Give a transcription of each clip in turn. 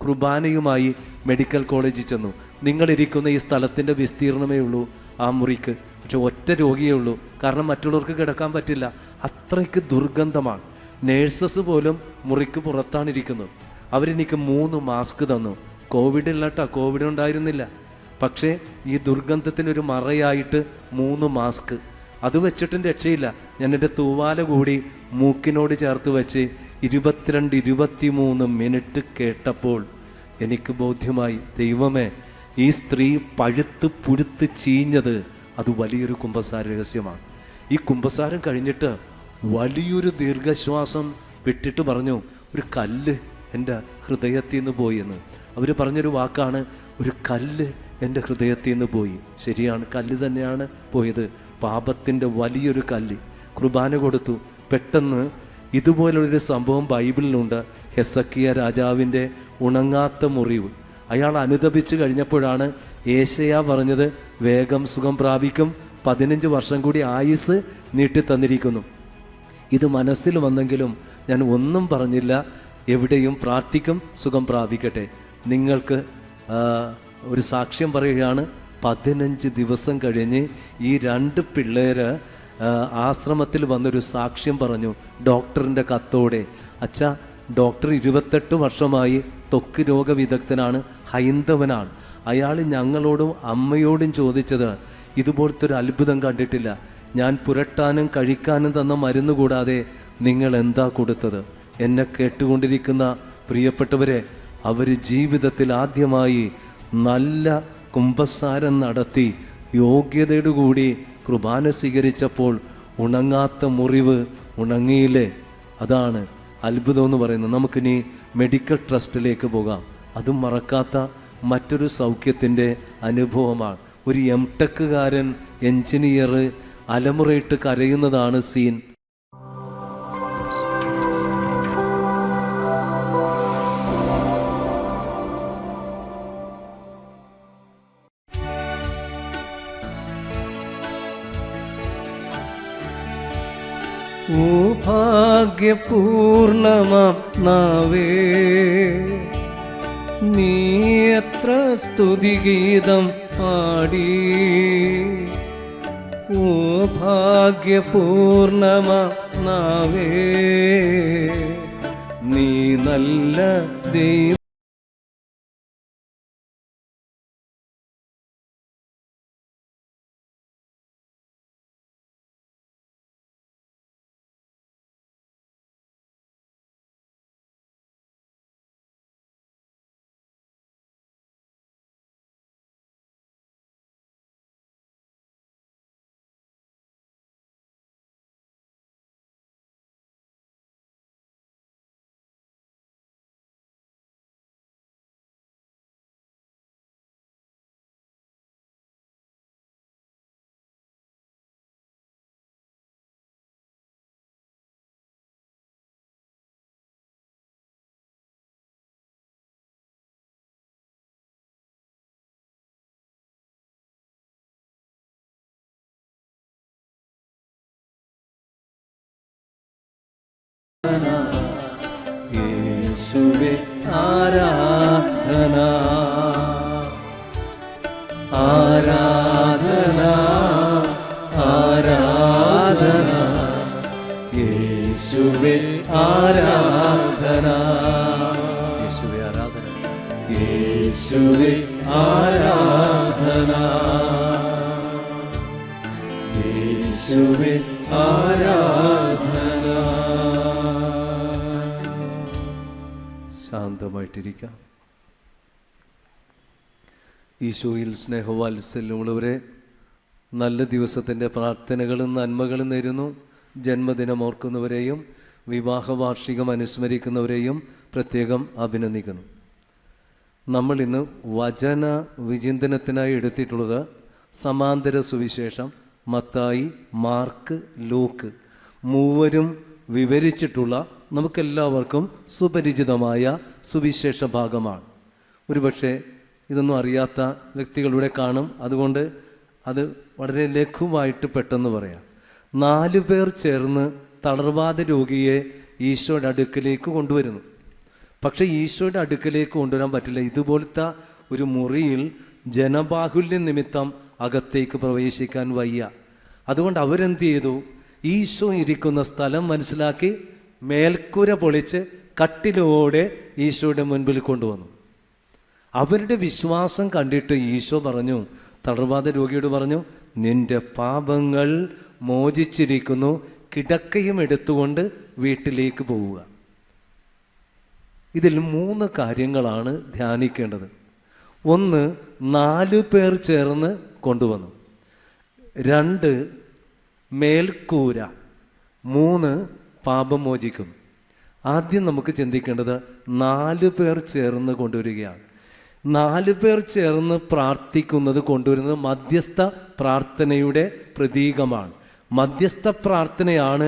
കുർബാനയുമായി medical കോളേജിൽ ചെന്നു. നിങ്ങളിരിക്കുന്ന ഈ സ്ഥലത്തിൻ്റെ വിസ്തീർണമേ ഉള്ളൂ ആ മുറിക്ക്, പക്ഷെ ഒറ്റ രോഗിയേ ഉള്ളൂ. കാരണം മറ്റുള്ളവർക്ക് കിടക്കാൻ പറ്റില്ല, അത്രയ്ക്ക് ദുർഗന്ധമാണ്. നേഴ്സസ് പോലും മുറിക്ക് പുറത്താണ് ഇരിക്കുന്നത്. അവരെനിക്ക് 3 മാസ്ക് തന്നു. കോവിഡ് ഇല്ല കേട്ടോ, കോവിഡ് ഉണ്ടായിരുന്നില്ല. പക്ഷേ ഈ ദുർഗന്ധത്തിനൊരു മറയായിട്ട് 3 മാസ്ക് അത് വെച്ചിട്ടും രക്ഷയില്ല. ഞാൻ എൻ്റെ തൂവാല കൂടി മൂക്കിനോട് ചേർത്ത് വെച്ച് 22-23 മിനിറ്റ് കേട്ടപ്പോൾ എനിക്ക് ബോധ്യമായി, ദൈവമേ, ഈ സ്ത്രീ പഴുത്ത് പുഴുത്ത് ചീഞ്ഞത് അത് വലിയൊരു കുമ്പസാര രഹസ്യമാണ്. ഈ കുമ്പസാരം കഴിഞ്ഞിട്ട് വലിയൊരു ദീർഘശ്വാസം വിട്ടിട്ട് പറഞ്ഞു, ഒരു കല്ല് എൻ്റെ ഹൃദയത്തിൽ നിന്ന് പോയി എന്ന്. അവർ പറഞ്ഞൊരു വാക്കാണ്, ഒരു കല്ല് എൻ്റെ ഹൃദയത്തിൽ നിന്ന് പോയി. ശരിയാണ്, കല്ല് തന്നെയാണ് പോയത്, പാപത്തിൻ്റെ വലിയൊരു കല്ല്. കുർബാന കൊടുത്തു. പെട്ടെന്ന് ഇതുപോലുള്ളൊരു സംഭവം ബൈബിളിലുണ്ട്. ഹെസക്കിയ രാജാവിൻ്റെ ഉണങ്ങാത്ത മുറിവ്. അയാൾ അനുതപിച്ച് കഴിഞ്ഞപ്പോഴാണ് യേശയ്യാ പറഞ്ഞത്, വേഗം സുഖം പ്രാപിക്കും, 15 വർഷം കൂടി ആയുസ് നീട്ടി തന്നിരിക്കുന്നു. ഇത് മനസ്സിൽ വന്നെങ്കിലും ഞാൻ ഒന്നും പറഞ്ഞില്ല. എവിടെയും പ്രാർത്ഥിക്കും, സുഖം പ്രാപിക്കട്ടെ. നിങ്ങൾക്ക് ഒരു സാക്ഷ്യം പറയുകയാണ്. 15 ദിവസം കഴിഞ്ഞ് ഈ 2 പിള്ളേർ ആശ്രമത്തിൽ വന്നൊരു സാക്ഷ്യം പറഞ്ഞു, ഡോക്ടറിൻ്റെ കത്തോടെ. അച്ഛാ, ഡോക്ടർ 28 വർഷമായി ത്വക്ക് രോഗവിദഗ്ധനാണ്, ഹൈന്ദവനാണ്. അയാൾ ഞങ്ങളോടും അമ്മയോടും ചോദിച്ചത്, ഇതുപോലത്തെ ഒരു അത്ഭുതം കണ്ടിട്ടില്ല, ഞാൻ പുരട്ടാനും കഴിക്കാനും തന്ന മരുന്ന് കൂടാതെ നിങ്ങൾ എന്താ കൊടുത്തത്? എന്നെ കേട്ടുകൊണ്ടിരിക്കുന്ന പ്രിയപ്പെട്ടവരെ, അവർ ജീവിതത്തിൽ ആദ്യമായി നല്ല കുമ്പസാരം നടത്തി യോഗ്യതയോടുകൂടി കുർബാന സ്വീകരിച്ചപ്പോൾ ഉണങ്ങാത്ത മുറിവ് ഉണങ്ങിയില്ലേ? അതാണ് അത്ഭുതം എന്ന് പറയുന്നത്. നമുക്കിനി മെഡിക്കൽ ട്രസ്റ്റിലേക്ക് പോകാം. അതും മറക്കാത്ത മറ്റൊരു സൗഖ്യത്തിൻ്റെ അനുഭവമാണ്. ഒരു എംടെക്കുകാരൻ, എൻജിനീയർ അലമുറയിട്ട് കരയുന്നതാണ് സീൻ. ഓ ഭാഗ്യപൂർണമാം നാവേ, നീ എത്ര സ്തുതിഗീതം പാടി. ഓ ഭാഗ്യപൂർണമാം നാവേ, നീ നല്ല ദൈവം. യേശുവേ ആരാധന, ആരാധന, ആരാധന. യേശുവേ ആരാധന, യേശുവേ ആരാധന, യേശുവേ ആരാധന, യേശുവേ ആരാധന. ശാന്തമായിട്ടിരിക്കാം. ഈശോയിൽ സ്നേഹവാത്സല്യമുള്ളവരെ, നല്ല ദിവസത്തിൻ്റെ പ്രാർത്ഥനകളും നന്മകളും നേരുന്നു. ജന്മദിനം ഓർക്കുന്നവരെയും വിവാഹ വാർഷികം അനുസ്മരിക്കുന്നവരെയും പ്രത്യേകം അഭിനന്ദിക്കുന്നു. നമ്മളിന്ന് വചന വിചിന്തനത്തിനായി എടുത്തിട്ടുള്ളത് സമാന്തര സുവിശേഷം മത്തായി, മാർക്ക്, ലൂക്ക് മൂവരും വിവരിച്ചിട്ടുള്ള നമുക്കെല്ലാവർക്കും സുപരിചിതമായ സുവിശേഷ ഭാഗമാണ്. ഒരുപക്ഷെ ഇതൊന്നും അറിയാത്ത വ്യക്തികളിലൂടെ കാണും. അതുകൊണ്ട് അത് വളരെ ലഘുവായിട്ട് പെട്ടെന്ന് പറയാം. 4 പേർ ചേർന്ന് തളർവാദ രോഗിയെ ഈശോയുടെ അടുക്കിലേക്ക് കൊണ്ടുവരുന്നു. പക്ഷേ ഈശോയുടെ അടുക്കലേക്ക് കൊണ്ടുവരാൻ പറ്റില്ല. ഇതുപോലത്തെ ഒരു മുറിയിൽ ജനബാഹുല്യം നിമിത്തം അകത്തേക്ക് പ്രവേശിക്കാൻ വയ്യ. അതുകൊണ്ട് അവരെന്ത് ചെയ്തു? ഈശോ ഇരിക്കുന്ന സ്ഥലം മനസ്സിലാക്കി മേൽക്കൂര പൊളിച്ച് കട്ടിലോടെ ഈശോയുടെ മുൻപിൽ കൊണ്ടുവന്നു. അവരുടെ വിശ്വാസം കണ്ടിട്ട് ഈശോ പറഞ്ഞു, തളർവാദ രോഗിയോട് പറഞ്ഞു, നിന്റെ പാപങ്ങൾ മോചിച്ചിരിക്കുന്നു, കിടക്കയും എടുത്തുകൊണ്ട് വീട്ടിലേക്ക് പോവുക. ഇതിൽ 3 കാര്യങ്ങളാണ് ധ്യാനിക്കേണ്ടത്. 1, 4 പേർ ചേർന്ന് കൊണ്ടുവന്നു. 2, മേൽക്കൂര. 3, പാപം മോചിക്കും. ആദ്യം നമുക്ക് ചിന്തിക്കേണ്ടത് 4 പേർ ചേർന്ന് കൊണ്ടുവരികയാണ്. 4 പേർ ചേർന്ന് പ്രാർത്ഥിക്കുന്നത് കൊണ്ടുവരുന്നത് മധ്യസ്ഥ പ്രാർത്ഥനയുടെ പ്രതീകമാണ്. മധ്യസ്ഥ പ്രാർത്ഥനയാണ്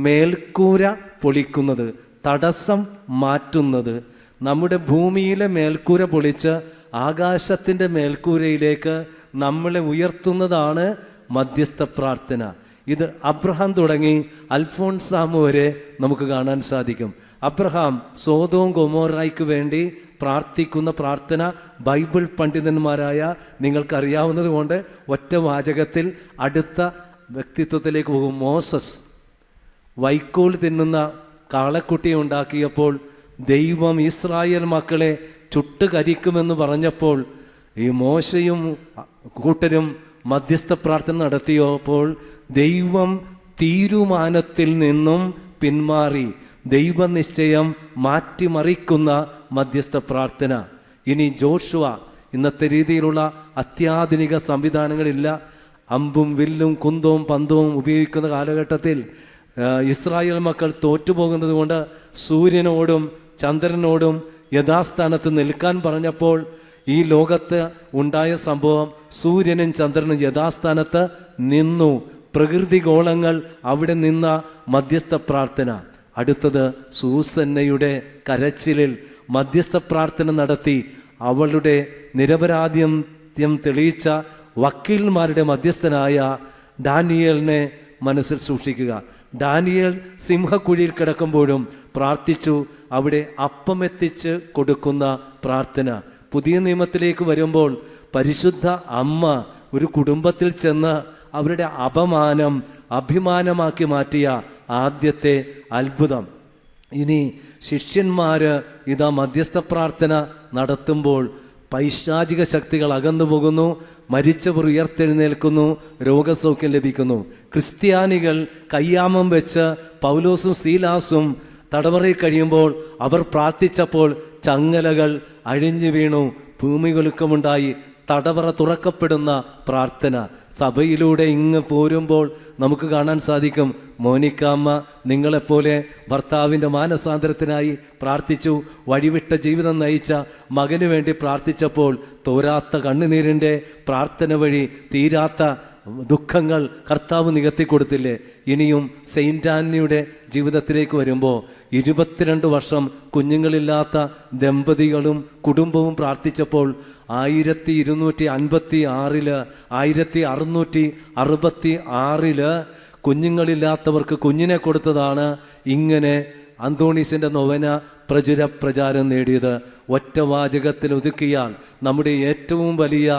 മേൽക്കൂര പൊളിക്കുന്നത്, തടസ്സം മാറ്റുന്നത്. നമ്മുടെ ഭൂമിയിലെ മേൽക്കൂര പൊളിച്ച് ആകാശത്തിൻ്റെ മേൽക്കൂരയിലേക്ക് നമ്മളെ ഉയർത്തുന്നതാണ് മധ്യസ്ഥ പ്രാർത്ഥന. ഇത് അബ്രഹാം തുടങ്ങി അൽഫോൻസാമ വരെ നമുക്ക് കാണാൻ സാധിക്കും. അബ്രഹാം സോദോം ഗൊമോറായ്ക്ക് വേണ്ടി പ്രാർത്ഥിക്കുന്ന പ്രാർത്ഥന ബൈബിൾ പണ്ഡിതന്മാരായ നിങ്ങൾക്കറിയാവുന്നത് കൊണ്ട് ഒറ്റ വാചകത്തിൽ അടുത്ത വ്യക്തിത്വത്തിലേക്ക് പോകും. മോസസ് വൈക്കോൽ തിന്നുന്ന കാളക്കുട്ടിയെ ഉണ്ടാക്കിയപ്പോൾ ദൈവം ഇസ്രായേൽ മക്കളെ ചുട്ടുകരിക്കുമെന്ന് പറഞ്ഞപ്പോൾ ഈ മോശയും കൂട്ടരും മധ്യസ്ഥ പ്രാർത്ഥന നടത്തിയപ്പോൾ ദൈവം തീരുമാനത്തിൽ നിന്നും പിന്മാറി. ദൈവനിശ്ചയം മാറ്റിമറിക്കുന്ന മധ്യസ്ഥ പ്രാർത്ഥന. ഇനി ജോഷുവ, ഇന്നത്തെ രീതിയിലുള്ള അത്യാധുനിക സംവിധാനങ്ങളില്ല, അമ്പും വില്ലും കുന്തവും പന്തവും ഉപയോഗിക്കുന്ന കാലഘട്ടത്തിൽ ഇസ്രായേൽ മക്കൾ തോറ്റുപോകുന്നത് കൊണ്ട് സൂര്യനോടും ചന്ദ്രനോടും യഥാസ്ഥാനത്ത് നിൽക്കാൻ പറഞ്ഞപ്പോൾ ഈ ലോകത്ത് ഉണ്ടായ സംഭവം, സൂര്യനും ചന്ദ്രനും യഥാസ്ഥാനത്ത് നിന്നു. പ്രകൃതി ഗോളങ്ങൾ അവിടെ നിന്ന മധ്യസ്ഥ പ്രാർത്ഥന. അടുത്തത് സൂസന്നയുടെ കരച്ചിലിൽ മധ്യസ്ഥ പ്രാർത്ഥന നടത്തി അവളുടെ നിരപരാധിത്യം തെളിയിച്ച വക്കീൽമാരുടെ മധ്യസ്ഥനായ ഡാനിയേലിനെ മനസ്സിൽ സൂക്ഷിക്കുക. ഡാനിയേൽ സിംഹക്കുഴിയിൽ കിടക്കുമ്പോഴും പ്രാർത്ഥിച്ചു. അവിടെ അപ്പമെത്തിച്ച് കൊടുക്കുന്ന പ്രാർത്ഥന. പുതിയ നിയമത്തിലേക്ക് വരുമ്പോൾ പരിശുദ്ധ അമ്മ ഒരു കുടുംബത്തിൽ ചെന്ന് അവരുടെ അപമാനം അഭിമാനമാക്കി മാറ്റിയ ആദ്യത്തെ അത്ഭുതം. ഇനി ശിഷ്യന്മാർ ഇതാ മധ്യസ്ഥ പ്രാർത്ഥന നടത്തുമ്പോൾ പൈശാചിക ശക്തികൾ അകന്നു പോകുന്നു, മരിച്ചവർ ഉയർത്തെഴുന്നേൽക്കുന്നു, രോഗസൗഖ്യം ലഭിക്കുന്നു. ക്രിസ്ത്യാനികൾ കയ്യാമം വെച്ച് പൗലോസും സീലാസും തടവറയിൽ കഴിയുമ്പോൾ അവർ പ്രാർത്ഥിച്ചപ്പോൾ ചങ്ങലകൾ അഴിഞ്ഞു വീണു, ഭൂമികുലുക്കമുണ്ടായി, തടവറ തുറക്കപ്പെടുന്ന പ്രാർത്ഥന. സഭയിലൂടെ ഇങ്ങ് പോരുമ്പോൾ നമുക്ക് കാണാൻ സാധിക്കും, മോനിക്കാമ്മ നിങ്ങളെപ്പോലെ ഭർത്താവിൻ്റെ മാനസാന്തരത്തിനായി പ്രാർത്ഥിച്ചു. വഴിവിട്ട ജീവിതം നയിച്ച മകന് വേണ്ടി പ്രാർത്ഥിച്ചപ്പോൾ തോരാത്ത കണ്ണുനീരിൻ്റെ പ്രാർത്ഥന വഴി തീരാത്ത ദുഃഖങ്ങൾ കർത്താവ് നികത്തിക്കൊടുത്തില്ലേ. ഇനിയും സെയിൻ്റ് ആനിയുടെ ജീവിതത്തിലേക്ക് വരുമ്പോൾ 22 വർഷം കുഞ്ഞുങ്ങളില്ലാത്ത ദമ്പതികളും കുടുംബവും പ്രാർത്ഥിച്ചപ്പോൾ 1666 കുഞ്ഞുങ്ങളില്ലാത്തവർക്ക് കുഞ്ഞിനെ കൊടുത്തതാണ്. ഇങ്ങനെ അന്തോണീസിൻ്റെ നൊവന പ്രചാരം നേടിയത്. ഒറ്റ വാചകത്തിൽ ഒതുക്കിയാൽ നമ്മുടെ ഏറ്റവും വലിയ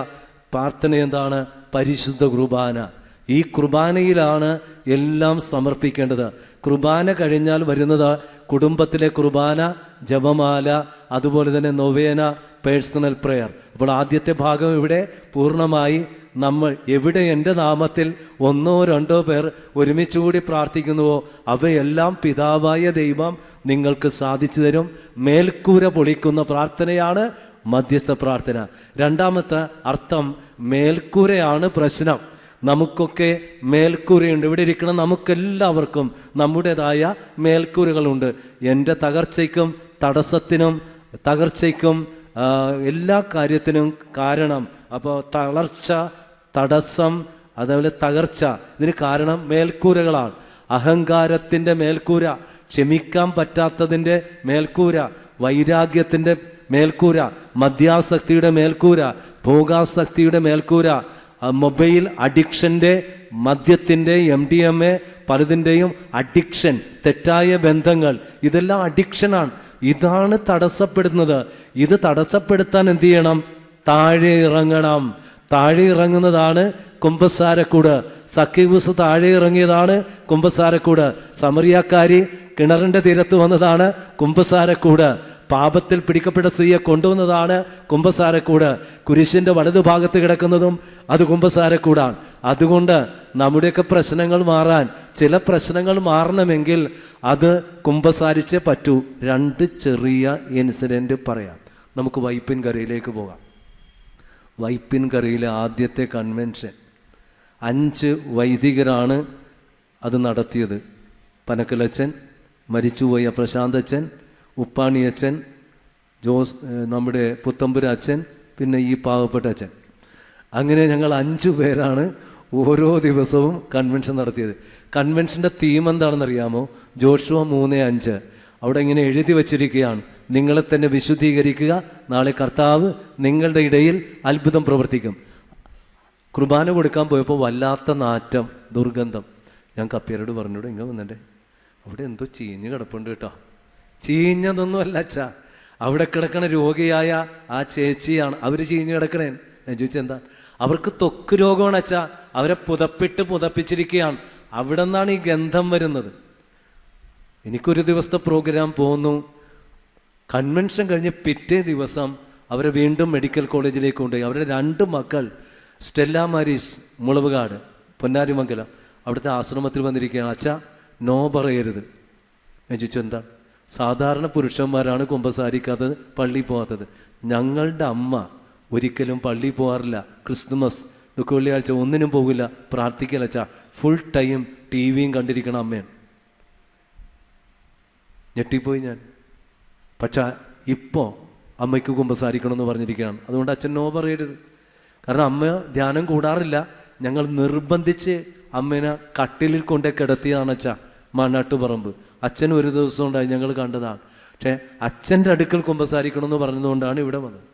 പ്രാർത്ഥന എന്താണ്? പരിശുദ്ധ കുർബാന. ഈ കുർബാനയിലാണ് എല്ലാം സമർപ്പിക്കേണ്ടത്. കുർബാന കഴിഞ്ഞാൽ വരുന്നത് കുടുംബത്തിലെ കുർബാന, ജപമാല, അതുപോലെ തന്നെ നൊവേന, പേഴ്സണൽ പ്രെയർ. അപ്പോൾ ആദ്യത്തെ ഭാഗം ഇവിടെ പൂർണ്ണമായി നമ്മൾ എവിടെ എൻ്റെ നാമത്തിൽ 1 2 പേർ ഒരുമിച്ചുകൂടി പ്രാർത്ഥിക്കുന്നുവോ അവയെല്ലാം പിതാവായ ദൈവം നിങ്ങൾക്ക് സാധിച്ചു തരും. മേൽക്കൂര പൊളിക്കുന്ന പ്രാർത്ഥനയാണ് മധ്യസ്ഥ പ്രാർത്ഥന. രണ്ടാമത്തെ അർത്ഥം, മേൽക്കൂരയാണ് പ്രശ്നം. നമുക്കൊക്കെ മേൽക്കൂരയുണ്ട്. ഇവിടെ ഇരിക്കുന്ന നമുക്കെല്ലാവർക്കും നമ്മുടേതായ മേൽക്കൂരകളുണ്ട്. എൻ്റെ തകർച്ചയ്ക്കും തടസ്സത്തിനും തകർച്ചയ്ക്കും എല്ലാ കാര്യത്തിനും കാരണം. അപ്പോൾ തളർച്ച, തടസ്സം, അതേപോലെ തകർച്ച, ഇതിന് കാരണം മേൽക്കൂരകളാണ്. അഹങ്കാരത്തിൻ്റെ മേൽക്കൂര, ക്ഷമിക്കാൻ പറ്റാത്തതിൻ്റെ മേൽക്കൂര, വൈരാഗ്യത്തിൻ്റെ മേൽക്കൂര, മദ്യാസക്തിയുടെ മേൽക്കൂര, ഭോഗാസക്തിയുടെ മേൽക്കൂര, മൊബൈൽ അഡിക്ഷൻ്റെ, മദ്യത്തിൻ്റെ, MDMA പലതിൻ്റെയും അഡിക്ഷൻ, തെറ്റായ ബന്ധങ്ങൾ, ഇതെല്ലാം അഡിക്ഷനാണ്. ഇതാണ് തടസ്സപ്പെടുന്നത്. ഇത് തടസ്സപ്പെടുത്താൻ എന്ത് ചെയ്യണം? താഴെ ഇറങ്ങണം. താഴെ ഇറങ്ങുന്നതാണ് കുമ്പസാരക്കൂട്. സക്കീവൂസ് താഴെ ഇറങ്ങിയതാണ് കുമ്പസാരക്കൂട്. സമറിയാക്കാരി കിണറിൻ്റെ തീരത്ത് വന്നതാണ് കുമ്പസാരക്കൂട്. പാപത്തിൽ പിടിക്കപ്പെട്ട സ്ത്രീയെ കൊണ്ടുവന്നതാണ് കുമ്പസാരക്കൂട്. കുരിശിൻ്റെ വലതുഭാഗത്ത് കിടക്കുന്നതും അത് കുമ്പസാരക്കൂടാണ്. അതുകൊണ്ട് നമ്മുടെയൊക്കെ പ്രശ്നങ്ങൾ മാറാൻ, ചില പ്രശ്നങ്ങൾ മാറണമെങ്കിൽ അത് കുമ്പസാരിച്ചേ പറ്റൂ. 2 ചെറിയ ഇൻസിഡൻറ്റ് പറയാം. നമുക്ക് വൈപ്പിൻകരയിലേക്ക് പോകാം. വൈപ്പിൻകരയിലെ ആദ്യത്തെ കൺവെൻഷൻ 5 വൈദികരാണ് അത് നടത്തിയത്. പനക്കലച്ചൻ, മരിച്ചുപോയ പ്രശാന്തച്ചൻ, ഉപ്പാണിയച്ചൻ, നമ്മുടെ പുത്തമ്പുര അച്ഛൻ, പിന്നെ ഈ പാവപ്പെട്ട അച്ഛൻ. അങ്ങനെ ഞങ്ങൾ 5 പേരാണ് ഓരോ ദിവസവും കൺവെൻഷൻ നടത്തിയത്. കൺവെൻഷൻ്റെ തീം എന്താണെന്നറിയാമോ? ജോഷുവ 3:5. അവിടെ ഇങ്ങനെ എഴുതി വച്ചിരിക്കുകയാണ്, നിങ്ങളെ തന്നെ വിശുദ്ധീകരിക്കുക, നാളെ കർത്താവ് നിങ്ങളുടെ ഇടയിൽ അത്ഭുതം പ്രവർത്തിക്കും. കുർബാന കൊടുക്കാൻ പോയപ്പോൾ വല്ലാത്ത നാറ്റം, ദുർഗന്ധം. ഞാൻ കപ്പിയരോട് പറഞ്ഞോട് ഇങ്ങനെ വന്നിട്ടേ, അവിടെ എന്തോ ചീഞ്ഞ് കിടപ്പുണ്ട് കേട്ടോ. ചീഞ്ഞതൊന്നും അല്ല അച്ഛാ, അവിടെ കിടക്കണ രോഗിയായ ആ ചേച്ചിയാണ്. അവർ ചീഞ്ഞ് കിടക്കണേ. ഞാൻ ചോദിച്ചെന്താ? അവർക്ക് ത്വക്ക് രോഗമാണ് അച്ഛാ, അവരെ പുതപ്പിച്ചിരിക്കുകയാണ്. അവിടെ നിന്നാണ് ഈ ഗന്ധം വരുന്നത്. എനിക്കൊരു ദിവസത്തെ പ്രോഗ്രാം പോന്നു. കൺവെൻഷൻ കഴിഞ്ഞ് പിറ്റേ ദിവസം അവരെ വീണ്ടും മെഡിക്കൽ കോളേജിലേക്ക് കൊണ്ടുപോയി. അവരുടെ 2 മക്കൾ സ്റ്റെല്ല മാരീസ് മുളവുകാട്, പൊന്നാരിമംഗലം, അവിടുത്തെ ആശ്രമത്തിൽ വന്നിരിക്കുകയാണ്. അച്ഛാ, നോ പറയരുത്. ഞാൻ ചോദിച്ചു എന്താ? സാധാരണ പുരുഷന്മാരാണ് കുമ്പസാരിക്കാത്തത്, പള്ളിയിൽ പോകാത്തത്. ഞങ്ങളുടെ അമ്മ ഒരിക്കലും പള്ളിയിൽ പോകാറില്ല. ക്രിസ്തുമസ്, ദുഃഖവെള്ളിയാഴ്ച ഒന്നിനും പോകില്ല, പ്രാർത്ഥിക്കില്ല അച്ഛാ. ഫുൾ ടൈം TV-യും കണ്ടിരിക്കണം അമ്മയാണ്. ഞെട്ടിപ്പോയി ഞാൻ. പക്ഷേ ഇപ്പോൾ അമ്മയ്ക്ക് കുമ്പസാരിക്കണമെന്ന് പറഞ്ഞിരിക്കുകയാണ്. അതുകൊണ്ട് അച്ഛൻ നോ പറയരുത്. കാരണം അമ്മ ധ്യാനം കൂടാറില്ല. ഞങ്ങൾ നിർബന്ധിച്ച് അമ്മേനെ കട്ടിലിൽ കൊണ്ടേ കിടത്തിയതാണ് അച്ഛാ, മാനാട്ടുപറമ്പ്. അച്ഛൻ ഒരു ദിവസം ഉണ്ടായി ഞങ്ങൾ കണ്ടതാണ്. പക്ഷേ അച്ഛൻ്റെ അടുക്കൽ കുമ്പസാരിക്കണമെന്ന് പറഞ്ഞതുകൊണ്ടാണ് ഇവിടെ വന്നത്.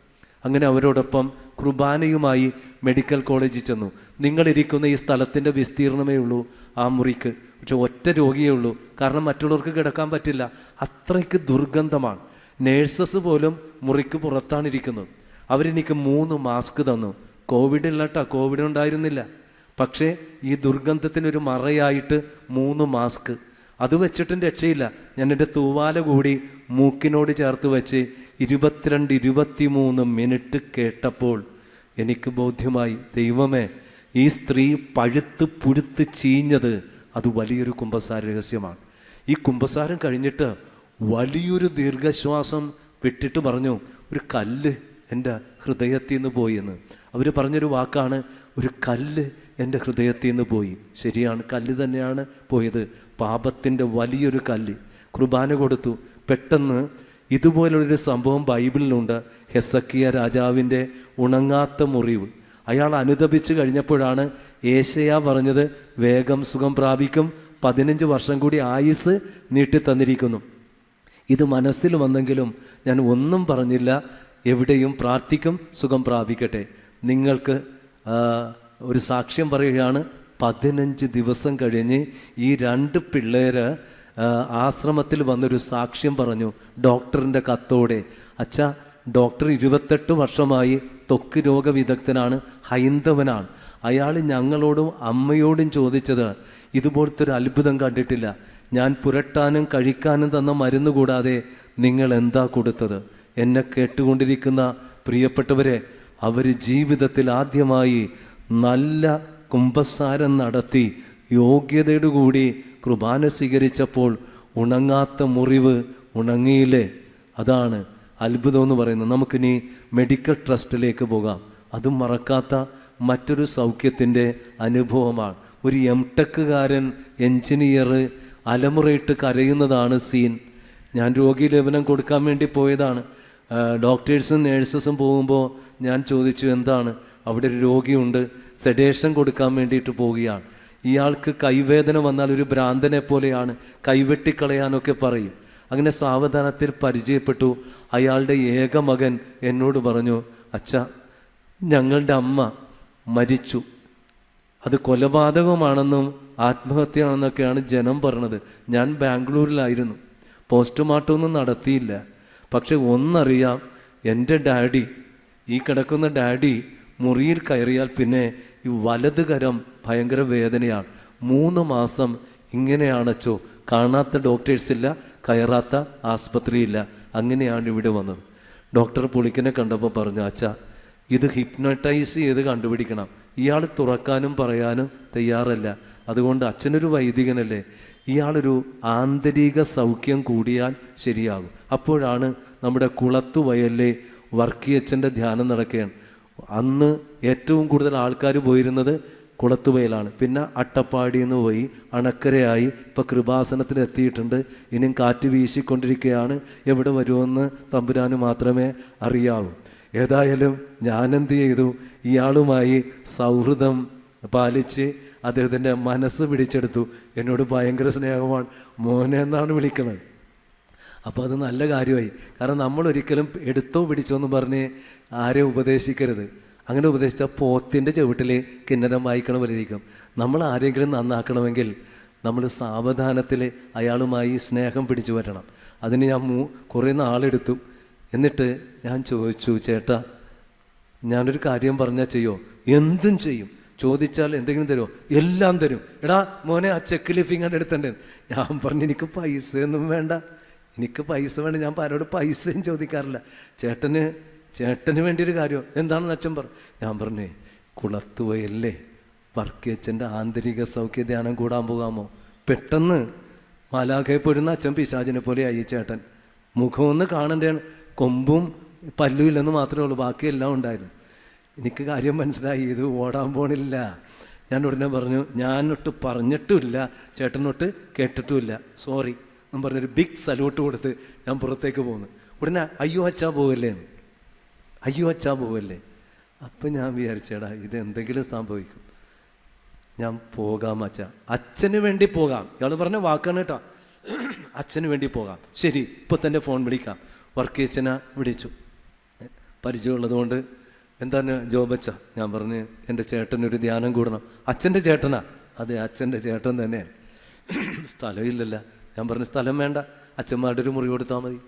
അങ്ങനെ അവരോടൊപ്പം കുർബാനയുമായി മെഡിക്കൽ കോളേജിൽ ചെന്നു. നിങ്ങളിരിക്കുന്ന ഈ സ്ഥലത്തിൻ്റെ വിസ്തീർണമേ ഉള്ളൂ ആ മുറിക്ക്. പക്ഷെ ഒറ്റ രോഗിയേ ഉള്ളൂ. കാരണം മറ്റുള്ളവർക്ക് കിടക്കാൻ പറ്റില്ല, അത്രയ്ക്ക് ദുർഗന്ധമാണ്. നേഴ്സസ് പോലും മുറിക്ക് പുറത്താണ് ഇരിക്കുന്നത്. അവരെനിക്ക് 3 മാസ്ക് തന്നു. കോവിഡ് ഇല്ല കേട്ടോ, കോവിഡ് ഉണ്ടായിരുന്നില്ല. പക്ഷേ ഈ ദുർഗന്ധത്തിനൊരു മറയായിട്ട് 3 മാസ്ക്. അത് വെച്ചിട്ടും രക്ഷയില്ല. ഞാൻ എൻ്റെ തൂവാല കൂടി മൂക്കിനോട് ചേർത്ത് വെച്ച് 22-23 മിനിറ്റ് കേട്ടപ്പോൾ എനിക്ക് ബോധ്യമായി, ദൈവമേ, ഈ സ്ത്രീ പഴുത്ത് പുഴുത്ത് ചീഞ്ഞത് അത് വലിയൊരു കുമ്പസാര രഹസ്യമാണ്. ഈ കുമ്പസാരം കഴിഞ്ഞിട്ട് വലിയൊരു ദീർഘശ്വാസം വിട്ടിട്ട് പറഞ്ഞു, ഒരു കല്ല് എൻ്റെ ഹൃദയത്തിൽ നിന്ന് പോയി എന്ന്. അവർ പറഞ്ഞൊരു വാക്കാണ്, ഒരു കല്ല് എൻ്റെ ഹൃദയത്തിൽ നിന്ന് പോയി. ശരിയാണ്, കല്ല് തന്നെയാണ് പോയത്. പാപത്തിൻ്റെ വലിയൊരു കല്ല്. കുർബാന കൊടുത്തു. പെട്ടെന്ന് ഇതുപോലൊരു സംഭവം ബൈബിളിലുണ്ട്. ഹെസക്കിയ രാജാവിൻ്റെ ഉണങ്ങാത്ത മുറിവ്. അയാൾ അനുതപിച്ച് കഴിഞ്ഞപ്പോഴാണ് ഏശയ്യാ പറഞ്ഞത്, വേഗം സുഖം പ്രാപിക്കും, 15 വർഷം കൂടി ആയുസ് നീട്ടിത്തന്നിരിക്കുന്നു. ഇത് മനസ്സിൽ വന്നെങ്കിലും ഞാൻ ഒന്നും പറഞ്ഞില്ല. എവിടെയും പ്രാർത്ഥിക്കും, സുഖം പ്രാപിക്കട്ടെ. നിങ്ങൾക്ക് ഒരു സാക്ഷ്യം പറയുകയാണ്. 15 ദിവസം കഴിഞ്ഞ് ഈ 2 പിള്ളേർ ആശ്രമത്തിൽ വന്നൊരു സാക്ഷ്യം പറഞ്ഞു, ഡോക്ടറിൻ്റെ കത്തോടെ. അച്ഛാ, ഡോക്ടർ 28 വർഷമായി ത്വക്ക് രോഗവിദഗ്ധനാണ്, ഹൈന്ദവനാണ്. അയാൾ ഞങ്ങളോടും അമ്മയോടും ചോദിച്ചത്, ഇതുപോലത്തെ ഒരു അത്ഭുതം കണ്ടിട്ടില്ല, ഞാൻ പുരട്ടാനും കഴിക്കാനും തന്ന മരുന്ന് കൂടാതെ നിങ്ങൾ എന്താ കൊടുത്തത്? എന്നെ കേട്ടുകൊണ്ടിരിക്കുന്ന പ്രിയപ്പെട്ടവരെ, അവർ ജീവിതത്തിൽ ആദ്യമായി നല്ല കുമ്പസാരം നടത്തി യോഗ്യതയോടുകൂടി കുർബാന സ്വീകരിച്ചപ്പോൾ ഉണങ്ങാത്ത മുറിവ് ഉണങ്ങിയില്ലേ? അതാണ് അത്ഭുതം എന്ന് പറയുന്നത്. നമുക്കിനി മെഡിക്കൽ ട്രസ്റ്റിലേക്ക് പോകാം. അതും മറക്കാത്ത മറ്റൊരു സൗഖ്യത്തിൻ്റെ അനുഭവമാണ്. ഒരു എംടെക്കുകാരൻ എൻജിനീയർ അലമുറയിട്ട് കരയുന്നതാണ് സീൻ. ഞാൻ രോഗീലേപനം കൊടുക്കാൻ വേണ്ടി പോയതാണ്. ഡോക്ടേഴ്സും നേഴ്സസും പോകുമ്പോൾ ഞാൻ ചോദിച്ചു, എന്താണ്? അവിടെ ഒരു രോഗിയുണ്ട്, സെഡേഷൻ കൊടുക്കാൻ വേണ്ടിയിട്ട് പോവുകയാണ്. ഇയാൾക്ക് കൈവേദന വന്നാൽ ഒരു ഭ്രാന്തനെ പോലെയാണ്, കൈവെട്ടിക്കളയാനൊക്കെ പറയും. അങ്ങനെ സാവധാനത്തിൽ പരിചയപ്പെട്ടു. അയാളുടെ ഏക മകൻ എന്നോട് പറഞ്ഞു, അച്ഛാ, ഞങ്ങളുടെ അമ്മ മരിച്ചു, അത് കൊലപാതകമാണെന്നും ആത്മഹത്യയാണെന്നൊക്കെയാണ് ജനം പറഞ്ഞത്. ഞാൻ ബാംഗ്ലൂരിലായിരുന്നു, പോസ്റ്റ്മോർട്ടം ഒന്നും നടത്തിയില്ല. പക്ഷെ ഒന്നറിയാം, എൻ്റെ ഡാഡി, ഈ കിടക്കുന്ന ഡാഡി മുറിയിൽ കയറിയാൽ പിന്നെ ഈ വലത് കരം ഭയങ്കര വേദനയാണ്. 3 മാസം ഇങ്ങനെയാണച്ചോ, കാണാത്ത ഡോക്ടേഴ്സില്ല, കയറാത്ത ആസ്പത്രിയില്ല. അങ്ങനെയാണ് ഇവിടെ വന്നത്. ഡോക്ടർ പുളിക്കിനെ കണ്ടപ്പോൾ പറഞ്ഞു, അച്ഛാ ഇത് ഹിപ്നോട്ടൈസ് ചെയ്ത് കണ്ടുപിടിക്കണം. ഇയാൾ തുറക്കാനും പറയാനും തയ്യാറല്ല. അതുകൊണ്ട് അച്ഛനൊരു വൈദികനല്ലേ, ഇയാളൊരു ആന്തരിക സൗഖ്യം കൂടിയാൽ ശരിയാകും. അപ്പോഴാണ് നമ്മുടെ കുളത്തുവയലിലെ വർക്കിയച്ഛൻ്റെ ധ്യാനം നടക്കുകയാണ്. അന്ന് ഏറ്റവും കൂടുതൽ ആൾക്കാർ പോയിരുന്നത് കുളത്തുവയലാണ്. പിന്നെ അട്ടപ്പാടിയിൽ നിന്ന് പോയി അണക്കരയായി ഇപ്പോൾ കൃപാസനത്തിൽ എത്തിയിട്ടുണ്ട്. ഇനിയും കാറ്റ് വീശിക്കൊണ്ടിരിക്കുകയാണ്. എവിടെ വരുമെന്ന് തമ്പുരാന് മാത്രമേ അറിയാവൂ. ഏതായാലും ഞാനെന്ത് ചെയ്തു, ഇയാളുമായി സൗഹൃദം പാലിച്ച് അദ്ദേഹത്തിൻ്റെ മനസ്സ് പിടിച്ചെടുത്തു. എന്നോട് ഭയങ്കര സ്നേഹമാണ്, മോനെ എന്നാണ് വിളിക്കുന്നത്. അപ്പോൾ അത് നല്ല കാര്യമായി. കാരണം നമ്മളൊരിക്കലും എടുത്തോ പിടിച്ചോ എന്ന് പറഞ്ഞ് ആരെയും ഉപദേശിക്കരുത്. അങ്ങനെ ഉപദേശിച്ചാൽ പോത്തിൻ്റെ ചവിട്ടിൽ കിന്നരം വായിക്കണ പോലെ ഇരിക്കും. നമ്മൾ ആരെങ്കിലും നന്നാക്കണമെങ്കിൽ നമ്മൾ സാവധാനത്തിൽ അയാളുമായി സ്നേഹം പിടിച്ചു പറ്റണം. അതിന് ഞാൻ കുറേ നാളെടുത്തു. എന്നിട്ട് ഞാൻ ചോദിച്ചു, ചേട്ടാ ഞാനൊരു കാര്യം പറഞ്ഞാൽ ചെയ്യോ? എന്തും ചെയ്യും. ചോദിച്ചാൽ എന്തെങ്കിലും തരുമോ? എല്ലാം തരും. എടാ മോനെ, ആ ചെക്ക് ലിഫിങ്ങാണ്ട് എടുത്തണ്ടേ. ഞാൻ പറഞ്ഞു, എനിക്ക് പൈസയൊന്നും വേണ്ട, എനിക്ക് പൈസ വേണ്ട. ഞാൻ ആരോട് പൈസയും ചോദിക്കാറില്ല. ചേട്ടന് വേണ്ടി ഒരു കാര്യം എന്താണെന്ന് അച്ഛൻ പറഞ്ഞു. ഞാൻ പറഞ്ഞേ, കുളത്തുവയല്ലേ വർക്കിയച്ഛൻ്റെ ആന്തരിക സൗഖ്യ ധ്യാനം കൂടാൻ പോകാമോ? പെട്ടെന്ന് മാലാഖയെ പോരുന്ന അച്ഛൻ പിശാചിനെ പോലെ ആയി ചേട്ടൻ. മുഖമൊന്ന് കാണണ്ടേണ്, കൊമ്പും പല്ലും ഇല്ലെന്ന് മാത്രമേ ഉള്ളൂ, ബാക്കിയെല്ലാം ഉണ്ടായിരുന്നു. എനിക്ക് കാര്യം മനസ്സിലായി, ഇത് ഓടാൻ പോണില്ല. ഞാൻ ഉടനെ പറഞ്ഞു, ഞാനൊട്ട് പറഞ്ഞിട്ടുമില്ല, ചേട്ടനൊട്ട് കേട്ടിട്ടുമില്ല, സോറി എന്നും പറഞ്ഞൊരു ബിഗ് സല്യൂട്ട് കൊടുത്ത് ഞാൻ പുറത്തേക്ക് പോകുന്നു. ഉടനെ അയ്യോ അച്ഛാ പോവല്ലേ, അയ്യോ അച്ഛാ പോവല്ലേ. അപ്പം ഞാൻ വിചാരിച്ചേടാ ഇത് എന്തെങ്കിലും സംഭവിക്കും. ഞാൻ പോകാം അച്ഛാ, അച്ഛന് വേണ്ടി പോകാം. ഇയാൾ പറഞ്ഞ വാക്കാണ് കേട്ടോ, അച്ഛന് വേണ്ടി പോകാം. ശരി, ഇപ്പോൾ തന്നെ ഫോൺ വിളിക്കാം. വർക്കിയച്ഛനെ വിളിച്ചു, പരിചയമുള്ളതുകൊണ്ട്. എന്താണ് ജോബച്ച? ഞാൻ പറഞ്ഞ് എൻ്റെ ചേട്ടനൊരു ധ്യാനം കൂടണം. അച്ഛൻ്റെ ചേട്ടനാ? അതെ, അച്ഛൻ്റെ ചേട്ടൻ തന്നെയാണ്. സ്ഥലമില്ലല്ല. ഞാൻ പറഞ്ഞു, സ്ഥലം വേണ്ട, അച്ഛന്മാരുടെ ഒരു മുറി കൊടുത്താൽ മതി.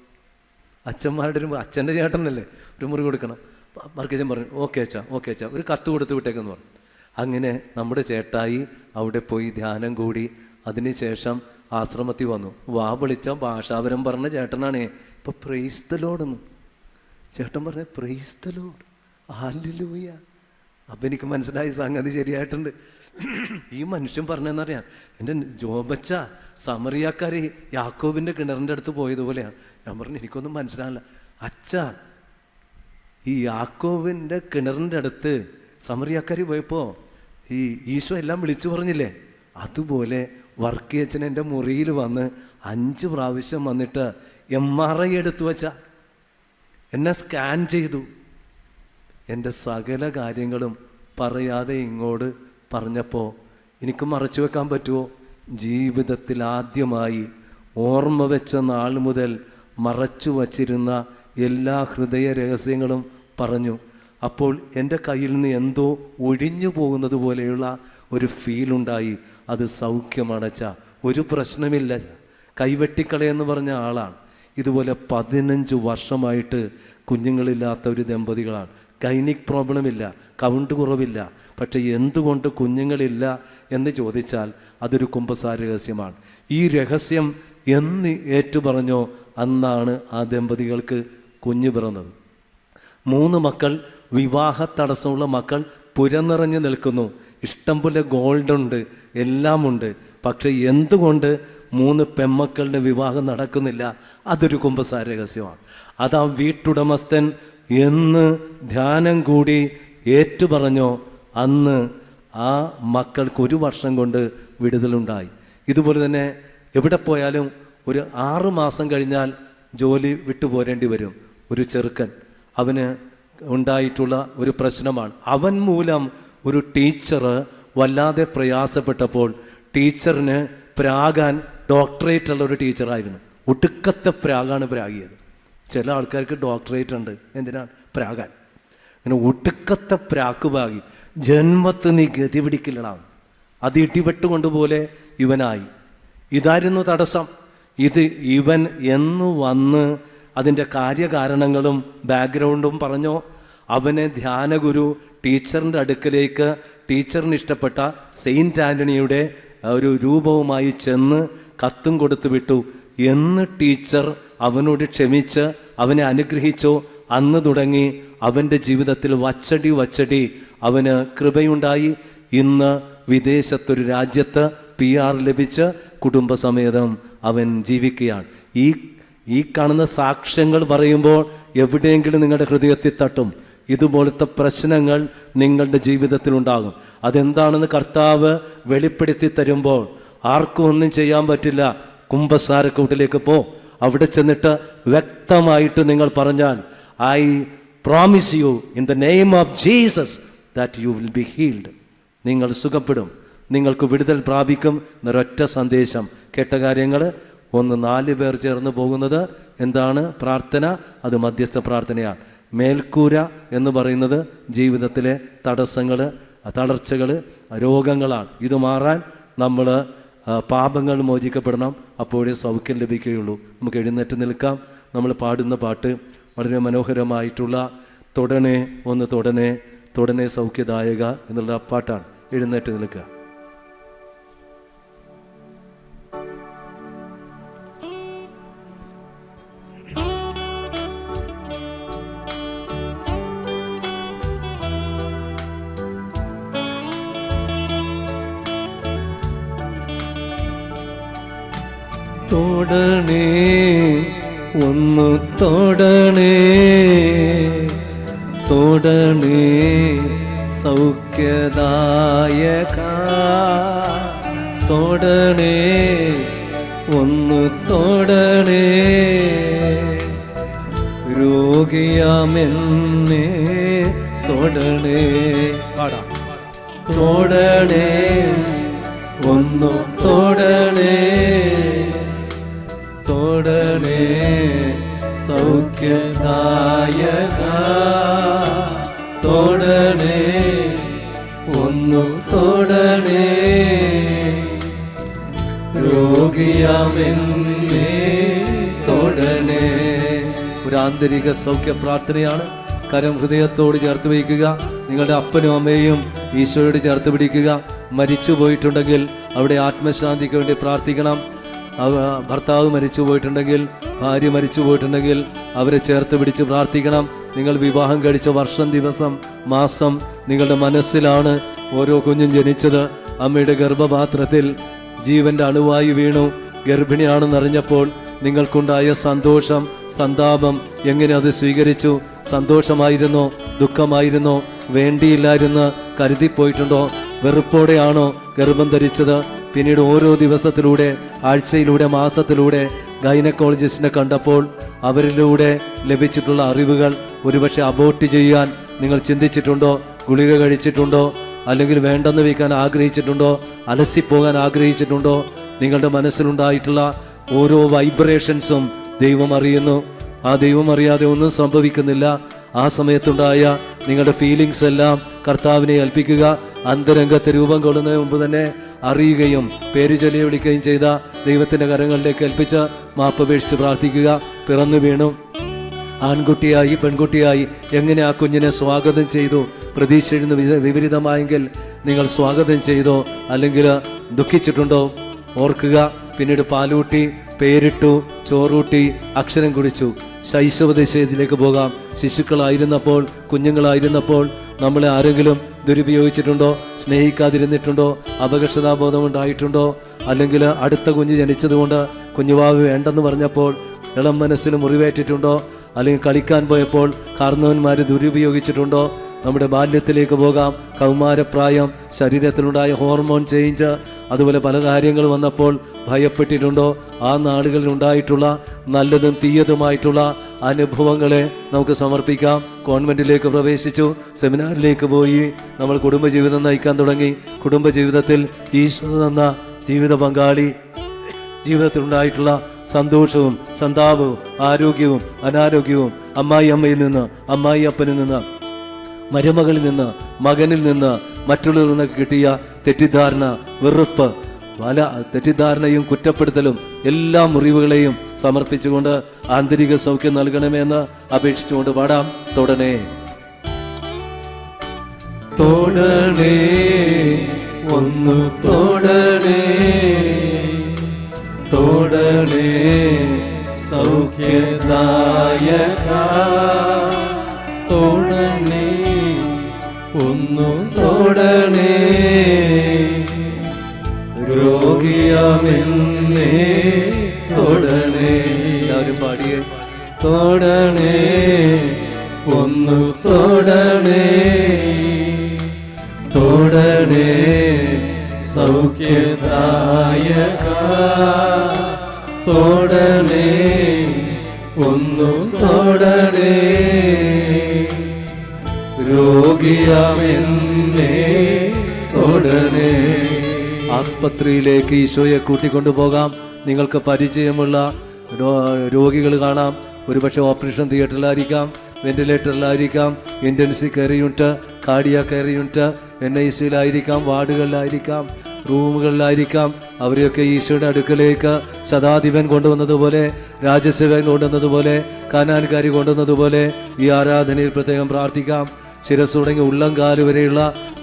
അച്ഛൻ്റെ ചേട്ടനല്ലേ, ഒരു മുറി കൊടുക്കണം. വർക്കിയച്ഛൻ പറഞ്ഞു, ഓക്കെ അച്ഛാ, ഓക്കെ അച്ഛാ, ഒരു കത്ത് കൊടുത്ത് വിട്ടേക്കെന്ന് പറഞ്ഞു. അങ്ങനെ നമ്മുടെ ചേട്ടായി അവിടെ പോയി ധ്യാനം കൂടി. അതിനുശേഷം ആശ്രമത്തിൽ വന്നു. വാ വിളിച്ച ഭാഷാപരം പറഞ്ഞ ചേട്ടനാണേ. ഇപ്പോൾ പ്രൈസ് ദ ലോർഡ് എന്ന് ചേട്ടൻ പറഞ്ഞ, പ്രൈസ് ദ ലോർഡ്, ഹല്ലേലൂയ. അപ്പം എനിക്ക് മനസ്സിലായി സംഗതി ശരിയായിട്ടുണ്ട്. ഈ മനുഷ്യൻ പറഞ്ഞതെന്നറിയാം, എൻ്റെ ജോബച്ച സമറിയാക്കാർ യാക്കോബിൻ്റെ കിണറിൻ്റെ അടുത്ത് പോയതുപോലെയാണ്. ഞാൻ പറഞ്ഞു, എനിക്കൊന്നും മനസ്സിലാവില്ല. അച്ഛാ, ഈ യാക്കോബിൻ്റെ കിണറിൻ്റെ അടുത്ത് സമറിയാക്കാർ പോയപ്പോൾ ഈ ഈശോ എല്ലാം വിളിച്ചു പറഞ്ഞില്ലേ, അതുപോലെ വർക്കിയച്ഛൻ എൻ്റെ മുറിയിൽ വന്ന് 5 പ്രാവശ്യം വന്നിട്ട് MRI എടുത്തു വച്ച, എന്നെ സ്കാൻ ചെയ്തു. എൻ്റെ സകല കാര്യങ്ങളും പറയാതെ ഇങ്ങോട്ട് പറഞ്ഞപ്പോൾ എനിക്ക് മറച്ചു വെക്കാൻ പറ്റുമോ? ജീവിതത്തിൽ ആദ്യമായി ഓർമ്മ വെച്ച നാൾ മുതൽ മറച്ചു വച്ചിരുന്ന എല്ലാ ഹൃദയ രഹസ്യങ്ങളും പറഞ്ഞു. അപ്പോൾ എൻ്റെ കയ്യിൽ നിന്ന് എന്തോ ഒഴിഞ്ഞു പോകുന്നത് പോലെയുള്ള ഒരു ഫീലുണ്ടായി. അത് സൗഖ്യമാണച്ചാ, ഒരു പ്രശ്നമില്ല. കൈവെട്ടിക്കളയെന്ന് പറഞ്ഞ ആളാണ്. ഇതുപോലെ 15 വർഷമായിട്ട് കുഞ്ഞുങ്ങളില്ലാത്ത ഒരു ദമ്പതികളാണ്. ഗൈനിക് പ്രോബ്ലമില്ല, കൗണ്ട് കുറവില്ല. പക്ഷേ എന്തുകൊണ്ട് കുഞ്ഞുങ്ങളില്ല എന്ന് ചോദിച്ചാൽ അതൊരു കുമ്പസാര രഹസ്യമാണ്. ഈ രഹസ്യം എന്ന് ഏറ്റുപറഞ്ഞോ അന്നാണ് ആ ദമ്പതികൾക്ക് കുഞ്ഞ് പിറന്നത്. 3 മക്കൾ, വിവാഹ തടസ്സമുള്ള മക്കൾ പുരനിറഞ്ഞു നിൽക്കുന്നു. ഇഷ്ടംപോലെ ഗോൾഡുണ്ട്, എല്ലാമുണ്ട്. പക്ഷെ എന്തുകൊണ്ട് 3 പെമ്മക്കളുടെ വിവാഹം നടക്കുന്നില്ല? അതൊരു കുമ്പസാര രഹസ്യമാണ്. അതാ വീട്ടുടമസ്ഥൻ എന്ന് ധ്യാനം കൂടി ഏറ്റുപറഞ്ഞോ അന്ന് ആ മക്കൾക്ക് 1 വർഷം കൊണ്ട് വിടുതലുണ്ടായി. ഇതുപോലെ തന്നെ എവിടെ പോയാലും ഒരു 6 മാസം കഴിഞ്ഞാൽ ജോലി വിട്ടുപോരേണ്ടി വരും. ഒരു ചെറുക്കൻ, അവന് ഉണ്ടായിട്ടുള്ള ഒരു പ്രശ്നമാണ്. അവൻ മൂലം ഒരു ടീച്ചർ വല്ലാതെ പ്രയാസപ്പെട്ടപ്പോൾ ടീച്ചറിന് പ്രാകാൻ ഡോക്ടറേറ്റ് ഉള്ള ഒരു ടീച്ചറായിരുന്നു. ഒടുക്കത്തെ പ്രാഗാണ് പ്രാഗിയത്. ചില ആൾക്കാർക്ക് ഡോക്ടറേറ്റ് ഉണ്ട്, എന്തിനാണ്? പ്രാകാൻ. അങ്ങനെ ഒടുക്കത്തെ പ്രാക്ക് പാകി. ജന്മത്ത് നീ ഗതി പിടിക്കില്ലടാ. അത് ഇടിവെട്ടുകൊണ്ടുപോലെ ഇവനായി. ഇതായിരുന്നു തടസ്സം. ഇവൻ എന്ന് വന്ന് അതിൻ്റെ കാര്യകാരണങ്ങളും ബാക്ക്ഗ്രൗണ്ടും പറഞ്ഞോ. അവനെ ധ്യാനഗുരു ടീച്ചറിൻ്റെ അടുക്കലേക്ക് ടീച്ചറിന് ഇഷ്ടപ്പെട്ട സെയിൻറ്റ് ആൻ്റണിയുടെ ഒരു രൂപവുമായി ചെന്ന് കത്തും കൊടുത്തു വിട്ടു. എന്ന് ടീച്ചർ അവനോട് ക്ഷമിച്ച് അവനെ അനുഗ്രഹിച്ചോ, അന്ന് തുടങ്ങി അവൻ്റെ ജീവിതത്തിൽ വച്ചടി അവന് കൃപയുണ്ടായി. ഇന്ന് വിദേശത്തൊരു രാജ്യത്ത് PR ലഭിച്ച് കുടുംബസമേതം അവൻ ജീവിക്കുകയാണ്. ഈ കാണുന്ന സാക്ഷ്യങ്ങൾ പറയുമ്പോൾ എവിടെയെങ്കിലും നിങ്ങളുടെ ഹൃദയത്തിൽ തട്ടും. ഇതുപോലത്തെ പ്രശ്നങ്ങൾ നിങ്ങളുടെ ജീവിതത്തിലുണ്ടാകും. അതെന്താണെന്ന് കർത്താവ് വെളിപ്പെടുത്തി തരുമ്പോൾ ആർക്കും ഒന്നും ചെയ്യാൻ പറ്റില്ല. കുമ്പസാരക്കൂട്ടിലേക്ക് പോ. അവിടെ ചെന്നിട്ട് വ്യക്തമായിട്ട് നിങ്ങൾ പറഞ്ഞാൽ, I promise you in the name of Jesus that you will be healed. നിങ്ങൾ സുഖപ്പെടും, നിങ്ങൾക്ക് വിടുതൽ പ്രാപിക്കും എന്നൊരൊറ്റ സന്ദേശം. കേട്ട കാര്യങ്ങൾ 4 പേർ ചേർന്ന് പോകുന്നത് എന്താണ്? പ്രാർത്ഥന. അത് മധ്യസ്ഥ പ്രാർത്ഥനയാണ്. മേൽക്കൂര എന്ന് പറയുന്നത് ജീവിതത്തിലെ തടസ്സങ്ങൾ, തളർച്ചകൾ, രോഗങ്ങളാണ്. ഇത് മാറാൻ നമ്മൾ പാപങ്ങൾ മോചിക്കപ്പെടണം. അപ്പോഴേ സൗഖ്യം ലഭിക്കുകയുള്ളൂ. നമുക്ക് എഴുന്നേറ്റ് നിൽക്കാം. നമ്മൾ പാടുന്ന പാട്ട് വളരെ മനോഹരമായിട്ടുള്ള തൊടനെ ഒന്ന് തൊടനെ തൊടനെ സൗഖ്യദായക എന്നുള്ള പാട്ടാണ്. എഴുന്നേറ്റ് നിൽക്കുക. തൊടണേ ഒന്ന് തൊടണേ തൊടണേ സൗഖ്യദായക തൊടണേ ഒന്ന് തൊടണേ രോഗിയാമെന്നെ തൊടണേ പാടാം തൊടണേ ഒന്ന് തൊടണേ തൊടണേ സൗഖ്യദായക തൊടണേ ഒന്നു തൊടണേ രോഗിയാമെന്നെ തൊടണേ. ഒരു ആന്തരിക സൗഖ്യ പ്രാർത്ഥനയാണ്. കരം ഹൃദയത്തോട് ചേർത്ത് വയ്ക്കുക. നിങ്ങളുടെ അപ്പനും അമ്മയും ഈശോയോട് ചേർത്ത് പിടിക്കുക. മരിച്ചു പോയിട്ടുണ്ടെങ്കിൽ അവിടെ ആത്മശാന്തിക്ക് വേണ്ടി പ്രാർത്ഥിക്കണം. ഭർത്താവ് മരിച്ചു പോയിട്ടുണ്ടെങ്കിൽ, ഭാര്യ മരിച്ചു പോയിട്ടുണ്ടെങ്കിൽ അവരെ ചേർത്ത് പിടിച്ച് പ്രാർത്ഥിക്കണം. നിങ്ങൾ വിവാഹം കഴിച്ച വർഷം, ദിവസം, മാസം നിങ്ങളുടെ മനസ്സിലാണ്. ഓരോ കുഞ്ഞും ജനിച്ചത് അമ്മയുടെ ഗർഭപാത്രത്തിൽ ജീവൻ്റെ അണുവായി വീണു. ഗർഭിണിയാണെന്നറിഞ്ഞപ്പോൾ നിങ്ങൾക്കുണ്ടായ സന്തോഷം, സന്താപം എങ്ങനെ അത് സ്വീകരിച്ചു? സന്തോഷമായിരുന്നോ? ദുഃഖമായിരുന്നോ? വേണ്ടിയില്ലായിരുന്ന് കരുതിപ്പോയിട്ടുണ്ടോ? വെറുപ്പോടെയാണോ ഗർഭം ധരിച്ചത്? പിന്നീട് ഓരോ ദിവസത്തിലൂടെ, ആഴ്ചയിലൂടെ, മാസത്തിലൂടെ ഗൈനക്കോളജിസ്റ്റിനെ കണ്ടപ്പോൾ അവരിലൂടെ ലഭിച്ചിട്ടുള്ള അറിവുകൾ ഒരുപക്ഷെ അബോർട്ട് ചെയ്യാൻ നിങ്ങൾ ചിന്തിച്ചിട്ടുണ്ടോ? ഗുളിക കഴിച്ചിട്ടുണ്ടോ? അല്ലെങ്കിൽ വേണ്ടെന്ന് വയ്ക്കാൻ ആഗ്രഹിച്ചിട്ടുണ്ടോ? അലസിപ്പോകാൻ ആഗ്രഹിച്ചിട്ടുണ്ടോ? നിങ്ങളുടെ മനസ്സിലുണ്ടായിട്ടുള്ള ഓരോ വൈബ്രേഷൻസും ദൈവം അറിയുന്നു. ആ ദൈവം അറിയാതെ ഒന്നും സംഭവിക്കുന്നില്ല. ആ സമയത്തുണ്ടായ നിങ്ങളുടെ ഫീലിങ്സ് എല്ലാം കർത്താവിനെ ഏൽപ്പിക്കുക. അന്തരംഗത്തെ രൂപം കൊള്ളുന്നതിന് മുമ്പ് തന്നെ അറിയുകയും പേര് ചൊല്ലി വിളിക്കുകയും ചെയ്ത ദൈവത്തിൻ്റെ കരങ്ങളിലേക്ക് ഏൽപ്പിച്ച് മാപ്പപേക്ഷിച്ച് പ്രാർത്ഥിക്കുക. പിറന്നു വീണു ആൺകുട്ടിയായി പെൺകുട്ടിയായി എങ്ങനെ ആ കുഞ്ഞിനെ സ്വാഗതം ചെയ്തു? പ്രതീക്ഷയിൽ നിന്ന് വിപരീതമായെങ്കിൽ നിങ്ങൾ സ്വാഗതം ചെയ്തോ? അല്ലെങ്കിൽ ദുഃഖിച്ചിട്ടുണ്ടോ? ഓർക്കുക. പിന്നീട് പാലൂട്ടി, പേരിട്ടു, ചോറൂട്ടി, അക്ഷരം കുറിച്ചു. ശൈശവദശയിലേക്ക് പോകാം. ശിശുക്കളായിരുന്നപ്പോൾ, കുഞ്ഞുങ്ങളായിരുന്നപ്പോൾ നമ്മളെ ആരെങ്കിലും ദുരുപയോഗിച്ചിട്ടുണ്ടോ? സ്നേഹിക്കാതിരുന്നിട്ടുണ്ടോ? അപകർഷതാബോധം ഉണ്ടായിട്ടുണ്ടോ? അല്ലെങ്കിൽ അടുത്ത കുഞ്ഞ് ജനിച്ചതുകൊണ്ട് കുഞ്ഞുവാവ് വേണ്ടെന്ന് പറഞ്ഞപ്പോൾ ഇളം മനസ്സിൽ മുറിവേറ്റിട്ടുണ്ടോ? അല്ലെങ്കിൽ കളിക്കാൻ പോയപ്പോൾ കാരണവന്മാർ ദുരുപയോഗിച്ചിട്ടുണ്ടോ? നമ്മുടെ ബാല്യത്തിലേക്ക് പോകാം. കൗമാരപ്രായം, ശരീരത്തിലുണ്ടായ ഹോർമോൺ ചേഞ്ച്, അതുപോലെ പല കാര്യങ്ങൾ വന്നപ്പോൾ ഭയപ്പെട്ടിട്ടുണ്ടോ? ആ നാളുകളിൽ ഉണ്ടായിട്ടുള്ള നല്ലതും തീയതുമായിട്ടുള്ള അനുഭവങ്ങളെ നമുക്ക് സമർപ്പിക്കാം. കോൺവെൻറ്റിലേക്ക് പ്രവേശിച്ചു, സെമിനാറിലേക്ക് പോയി, നമ്മൾ കുടുംബജീവിതം നയിക്കാൻ തുടങ്ങി. കുടുംബജീവിതത്തിൽ ഈശോ തന്ന ജീവിത പങ്കാളി, ജീവിതത്തിലുണ്ടായിട്ടുള്ള സന്തോഷവും സന്താപവും ആരോഗ്യവും അനാരോഗ്യവും, അമ്മായി അമ്മയിൽ നിന്ന്, അമ്മായി അപ്പനിൽ നിന്ന്, മരുമകളിൽ നിന്ന്, മകനിൽ നിന്ന്, മറ്റുള്ളവരിൽ നിന്ന് കിട്ടിയ തെറ്റിദ്ധാരണ, വെറുപ്പ്, പല തെറ്റിദ്ധാരണയും കുറ്റപ്പെടുത്തലും എല്ലാ മുറിവുകളെയും സമർപ്പിച്ചുകൊണ്ട് ആന്തരിക സൗഖ്യം നൽകണമേ എന്ന് അപേക്ഷിച്ചുകൊണ്ട് പാടാം. തൊടണേ തൊടണേ ഒന്നു തൊടണേ, തൊടണേ സൗഖ്യദായക, തൊടണേ ഒന്നു തൊടണേ, രോഗിയാമെന്നെ തൊടണേ. എല്ലാവരും പാടിയേ. തൊടണേ ഒന്നു തൊടണേ, തൊടണേ സൗഖ്യദായക, തൊടണേ ഒന്നു തൊടണേ, രോഗിയാമെന്നെ തൊടണേ. ആസ്പത്രിയിലേക്ക് ഈശോയെ കൂട്ടിക്കൊണ്ടുപോകാം. നിങ്ങൾക്ക് പരിചയമുള്ള രോഗികൾ കാണാം. ഒരുപക്ഷെ ഓപ്പറേഷൻ തിയേറ്ററിലായിരിക്കാം, വെന്റിലേറ്ററിലായിരിക്കാം, intensive care unit, cardiac care unit, NICUലായിരിക്കാം, വാർഡുകളിലായിരിക്കാം, റൂമുകളിലായിരിക്കാം. അവരെയൊക്കെ ഈശോയുടെ അടുക്കലേക്ക് ശതാധിപൻ കൊണ്ടുവന്നതുപോലെ, രാജസേവകൻ കൊണ്ടുവന്നതുപോലെ, കാനാൻകാരി കൊണ്ടുവന്നതുപോലെ ഈ ആരാധനയിൽ പ്രത്യേകം പ്രാർത്ഥിക്കാം. ശിരസ് തുടങ്ങി ഉള്ളംകാല് വരെയുള്ള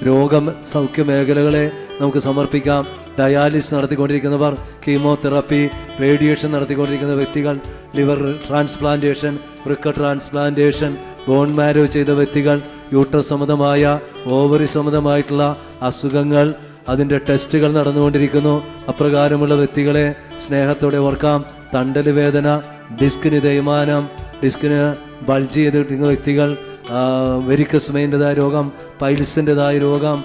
രോഗം സൗഖ്യ മേഖലകളെ നമുക്ക് സമർപ്പിക്കാം. ഡയാലിസിസ് നടത്തിക്കൊണ്ടിരിക്കുന്നവർ, കീമോതെറാപ്പി, റേഡിയേഷൻ നടത്തിക്കൊണ്ടിരിക്കുന്ന വ്യക്തികൾ, ലിവർ ട്രാൻസ്പ്ലാന്റേഷൻ, വൃക്ക ട്രാൻസ്പ്ലാന്റേഷൻ, ബോൺ മാരോ ചെയ്ത വ്യക്തികൾ, യൂട്രസ് സംബന്ധമായ, ഓവറി സംബന്ധമായിട്ടുള്ള അസുഖങ്ങൾ, അതിൻ്റെ ടെസ്റ്റുകൾ നടന്നുകൊണ്ടിരിക്കുന്നു. അപ്രകാരമുള്ള വ്യക്തികളെ സ്നേഹത്തോടെ ഓർക്കാം. തണ്ടൽ വേദന, ഡിസ്കിന് തേയ്മാനം, ഡിസ്കിന് ബൾജ് ചെയ്തിരിക്കുന്ന വ്യക്തികൾ, വെരിക്കസ് വെയിൻ്റെതായ രോഗം, പൈൽസിൻ്റെതായ രോഗം,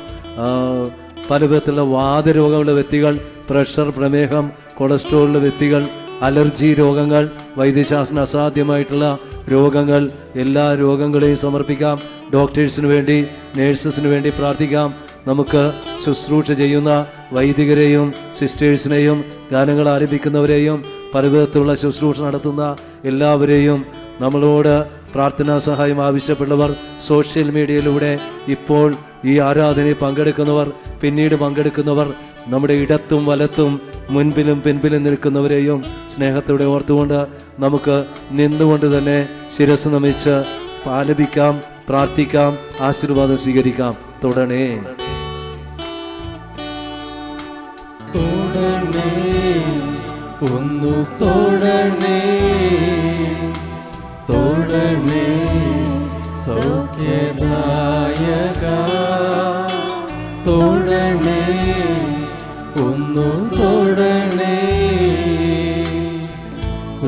പല വിധത്തിലുള്ള വാതരോഗമുള്ള വ്യക്തികൾ, പ്രഷർ, പ്രമേഹം, കൊളസ്ട്രോളുള്ള വ്യക്തികൾ, അലർജി രോഗങ്ങൾ, വൈദ്യശാസ്ത്രം അസാധ്യമായിട്ടുള്ള രോഗങ്ങൾ, എല്ലാ രോഗങ്ങളെയും സമർപ്പിക്കാം. ഡോക്ടേഴ്സിന് വേണ്ടി, നേഴ്സസിന് വേണ്ടി പ്രാർത്ഥിക്കാം. നമുക്ക് ശുശ്രൂഷ ചെയ്യുന്ന വൈദികരെയും സിസ്റ്റേഴ്സിനെയും, ഗാനങ്ങൾ ആലപിക്കുന്നവരെയും, പല വിധത്തിലുള്ള ശുശ്രൂഷ നടത്തുന്ന എല്ലാവരെയും, നമ്മളോട് പ്രാർത്ഥനാ സഹായം ആവശ്യപ്പെടുന്നവർ, സോഷ്യൽ മീഡിയയിലൂടെ ഇപ്പോൾ ഈ ആരാധനയിൽ പങ്കെടുക്കുന്നവർ, പിന്നീട് പങ്കെടുക്കുന്നവർ, നമ്മുടെ ഇടത്തും വലത്തും മുൻപിലും പിൻപിലും നിൽക്കുന്നവരെയും സ്നേഹത്തോടെ ഓർത്തുകൊണ്ട് നമുക്ക് നിന്നുകൊണ്ട് തന്നെ ശിരസ് നമിച്ച് ആലപിക്കാം, പ്രാർത്ഥിക്കാം, ആശീർവാദം സ്വീകരിക്കാം. തൊടണേ തൊടണേ ഒന്നു തൊടണേ, തൊടണേ സൗഖ്യദായക, തൊടണേ ഒന്നു തൊടണേ,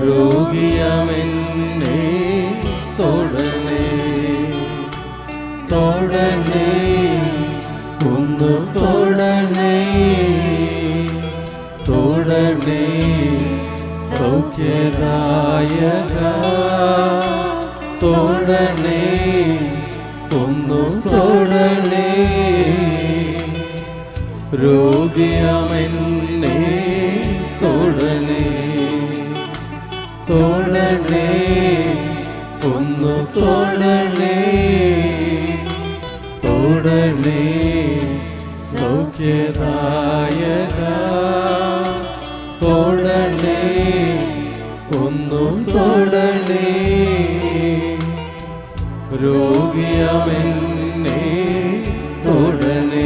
രോഗിയാമെന്നെ തൊടണേ, തൊടണേ ഒന്നു തൊടണേ, തൊടണേ സൗഖ്യദായക, തൊടണേ ഒന്നു തൊടണേ, രോഗിയാമെന്നെ തൊടണേ, തൊടണേ ഒന്നു തൊടണേ, തൊടണേ സൗഖ്യദായക, തൊടണേ ഒന്നു തൊടണേ, രോഗിയാമെന്നെ തൊടണേ.